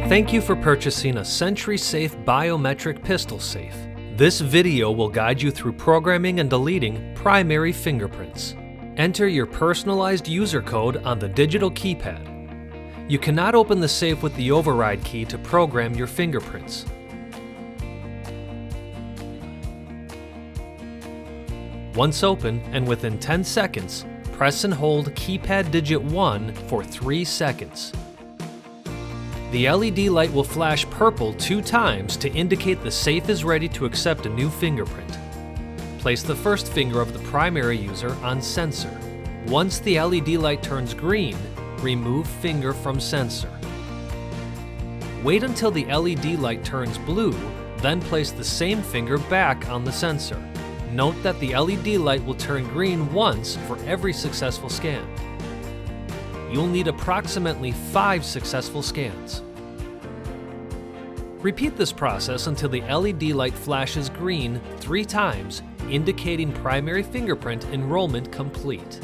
Thank you for purchasing a Sentry Safe biometric pistol safe. This video will guide you through programming and deleting primary fingerprints. Enter your personalized user code on the digital keypad. You cannot open the safe with the override key to program your fingerprints. Once open and within 10 seconds, press and hold keypad digit 1 for 3 seconds. The LED light will flash purple 2 times to indicate the safe is ready to accept a new fingerprint. Place the first finger of the primary user on sensor. Once the LED light turns green, remove finger from sensor. Wait until the LED light turns blue, then place the same finger back on the sensor. Note that the LED light will turn green once for every successful scan. You'll need approximately 5 successful scans. Repeat this process until the LED light flashes green 3 times, indicating primary fingerprint enrollment complete.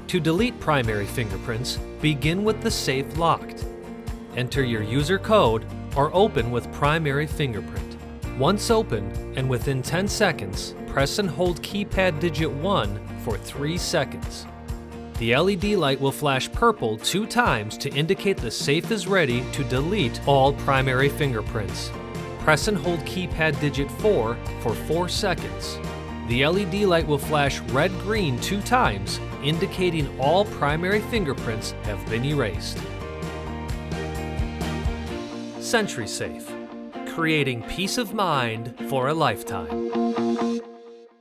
To delete primary fingerprints, begin with the safe locked. Enter your user code or open with primary fingerprint. Once open and within 10 seconds, press and hold keypad digit 1 for 3 seconds. The LED light will flash purple 2 times to indicate the safe is ready to delete all primary fingerprints. Press and hold keypad digit 4 for 4 seconds. The LED light will flash red-green 2 times, indicating all primary fingerprints have been erased. Sentry Safe, creating peace of mind for a lifetime.